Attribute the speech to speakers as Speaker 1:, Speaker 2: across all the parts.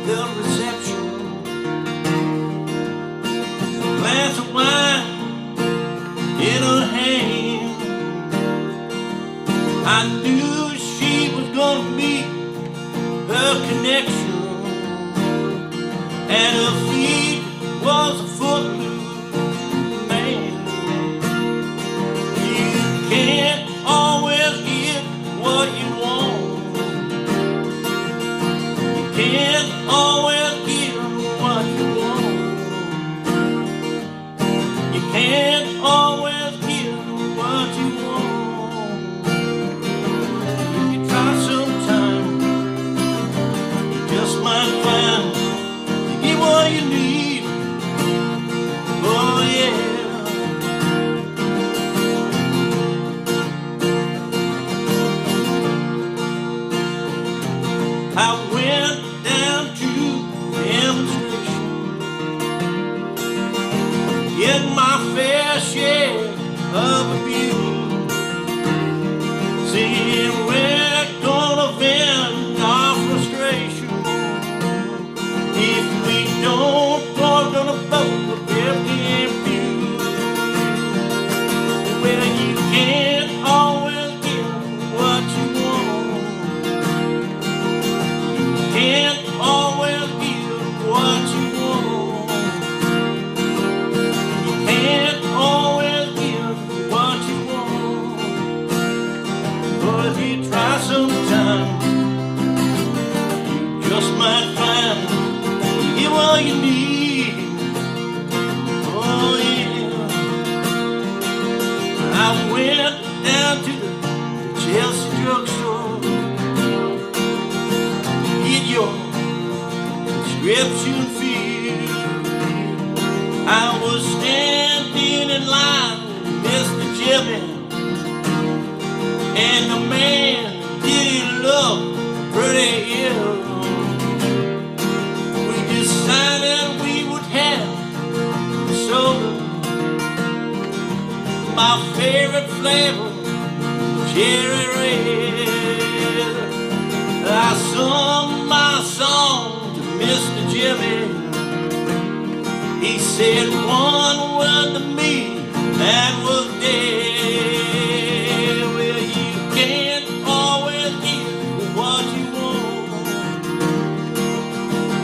Speaker 1: the reception. A glass of wine in her hand. I knew she was gonna meet her connection, and her feet was a footloose man. You can't always get what you want. You can't always get what you want. You can't always get what you want. If you try sometime, you just might find you get what you need. Oh yeah. I went down to demonstration, get my fair share of abuse. Seeing we're gonna vent our frustration. If we don't, we're gonna both get the abuse. Well, you can't always get what you want. Can't always give what you want. You can't always give what you want. But if you try sometime, you just might find you get what you need. Oh yeah. I went down to the Chelsea drugstore, get your prescription filled. I was standing in line with Mr. Jimmy, and the man didn't look pretty ill. We decided we would have soda. My favorite flavor, cherry red. I sung my song to Mr. Jimmy. He said one word to me, that was dead. Well, you can't always get what you want.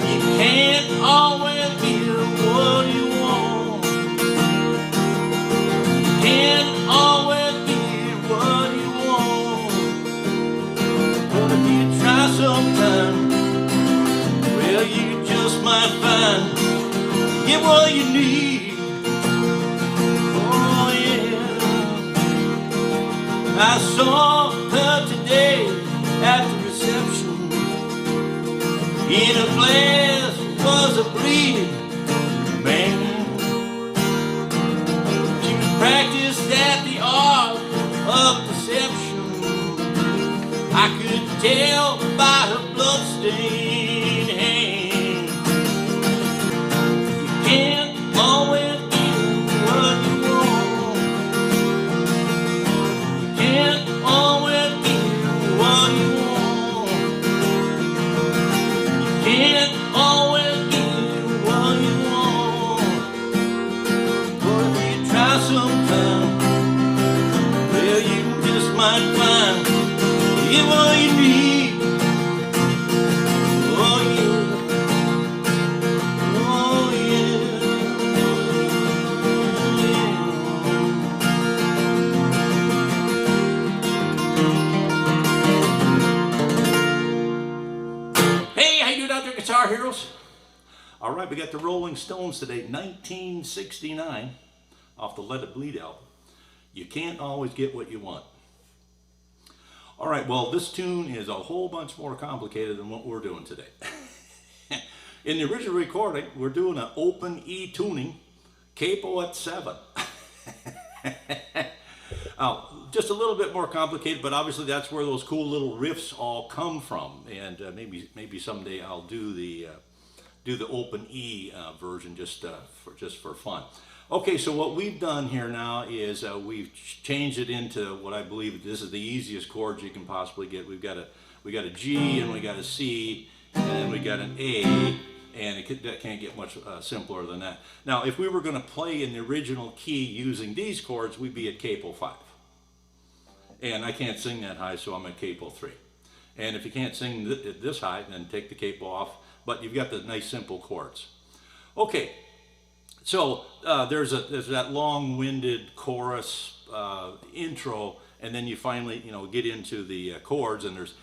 Speaker 1: You can't always get what you want. You can't always get what you want. But if you try sometime, well, you just might find get what you need. Oh yeah. I saw her today at the reception. In a glass was a bleeding man. She was practiced at the art of deception. I could tell by her bloodstained hand. You can't always get what you want. You can't always get what you want. You can't always get what you want. But if you try sometime, well, you just might find you get what you need. Oh yeah. Oh yeah. Hey, how you doing out there, Guitar Heroes? All right, we got the Rolling Stones today, 1969, off the Let It Bleed album. You can't always get what you want. All right, well, this tune is a whole bunch more complicated than what we're doing today. In the original recording, we're doing an open E tuning, capo at 7. Just a little bit more complicated, but obviously that's where those cool little riffs all come from. And maybe someday I'll do the open E version just for fun. Okay, so what we've done here now is we've changed it into what I believe this is the easiest chords you can possibly get. We got a G and we got a C, then we got an A, and that can't get much simpler than that. Now, if we were going to play in the original key using these chords, we'd be at capo 5. And I can't sing that high, so I'm at capo 3. And if you can't sing this high, then take the capo off. But you've got the nice simple chords. Okay, so there's that long-winded chorus intro, and then you finally get into the chords, and there's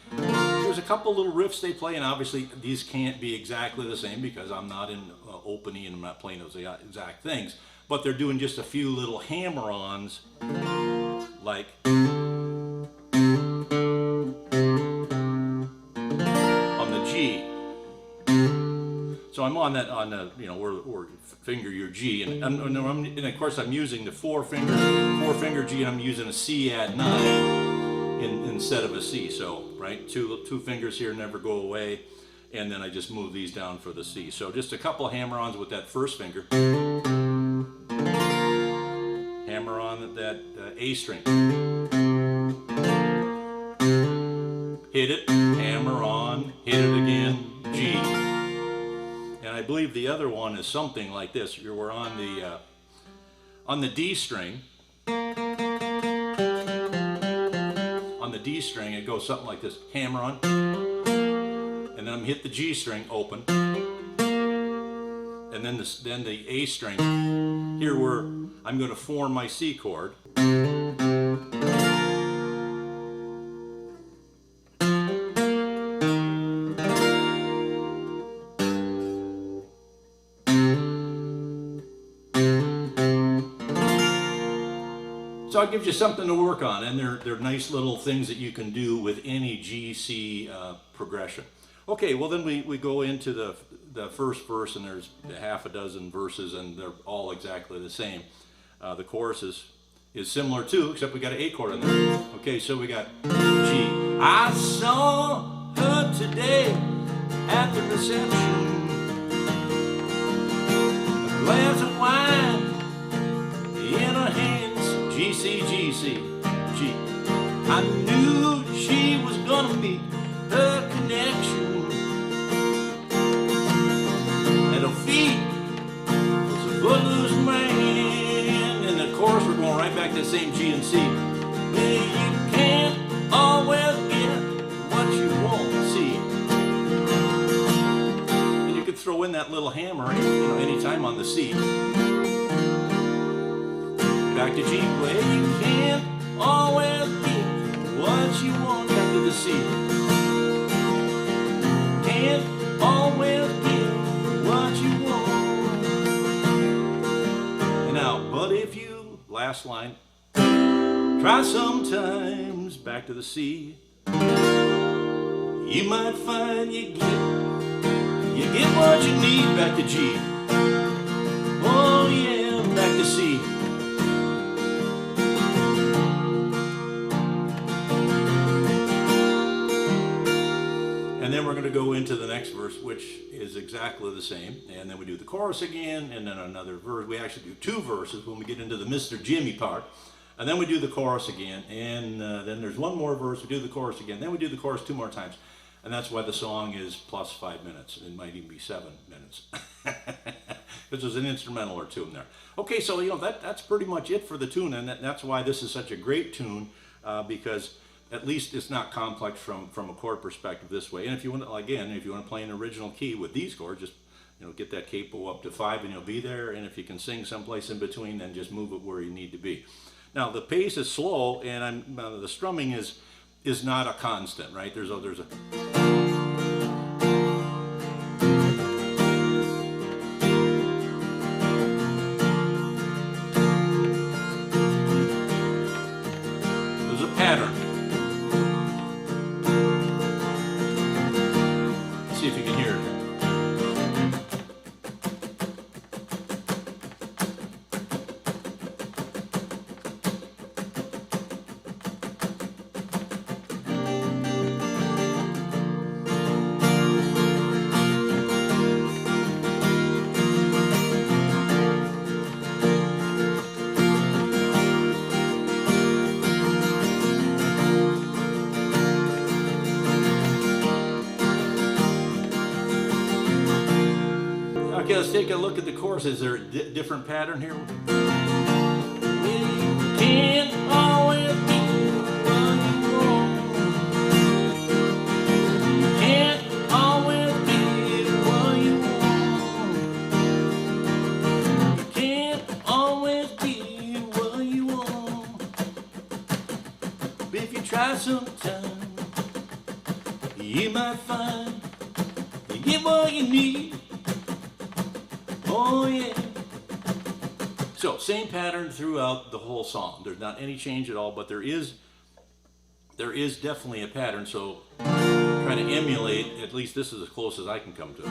Speaker 1: a couple little riffs they play, and obviously these can't be exactly the same because I'm not in open E and I'm not playing those exact things. But they're doing just a few little hammer-ons, like. So I'm on the or finger your G, and of course I'm using the four finger G, and I'm using a C add 9 instead of a C. So right, two fingers here never go away, and then I just move these down for the C. So just a couple hammer-ons with that first finger. Hammer on that A string. Hit it, hammer on, hit it again, G. And I believe the other one is something like this. We're on the D string. On the D string, it goes something like this: hammer on, and then I'm hit the G string open, and then the A string. Here where I'm going to form my C chord. So it gives you something to work on, and they're nice little things that you can do with any G-C progression. Okay, well then we go into the first verse, and there's half a dozen verses, and they're all exactly the same. The chorus is similar too, except we got an A chord in there. Okay, so we got G. I saw her today at the reception, a glass of wine in her hands. G, C, G, C, G. I knew she was gonna meet her connection. At her feet was a footloose man. And of course we're going right back to the same G and C. Well, you can't always get what you want to see. And you could throw in that little hammer, anytime on the C. Back to G, well, you can't always get what you want. Back to the C. Can't always get what you want. And now, but if you, last line, try sometimes, back to the C, you might find you get what you need. Back to G. Oh yeah, back to C. And then we're going to go into the next verse, which is exactly the same. And then we do the chorus again, and then another verse. We actually do two verses when we get into the Mr. Jimmy part. And then we do the chorus again. And then there's one more verse. We do the chorus again. Then we do the chorus 2 more times. And that's why the song is plus 5 minutes. It might even be 7 minutes. Because there's an instrumental or two in there. Okay, so that's pretty much it for the tune. And that's why this is such a great tune, because at least it's not complex from a chord perspective this way. And if you want to, again, if you want to play an original key with these chords, just get that capo up to 5 and you'll be there. And if you can sing someplace in between, then just move it where you need to be. Now the pace is slow, and the strumming is not a constant, right? There's a pattern. See if you can hear it. Okay, let's take a look at the chorus. Is there a different pattern here? Can't always be what you want. Can't always be what you want. Can't always be what you want. But if you try sometime, you might find you get what you need. Oh yeah. So same pattern throughout the whole song. There's not any change at all, but there is definitely a pattern. So trying to emulate, at least this is as close as I can come to it.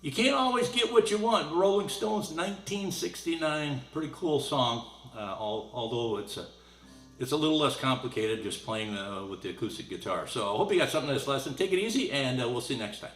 Speaker 1: You can't always get what you want. Rolling Stones, 1969, pretty cool song. Although it's a little less complicated just playing with the acoustic guitar. So I hope you got something out of this lesson. Take it easy, and we'll see you next time.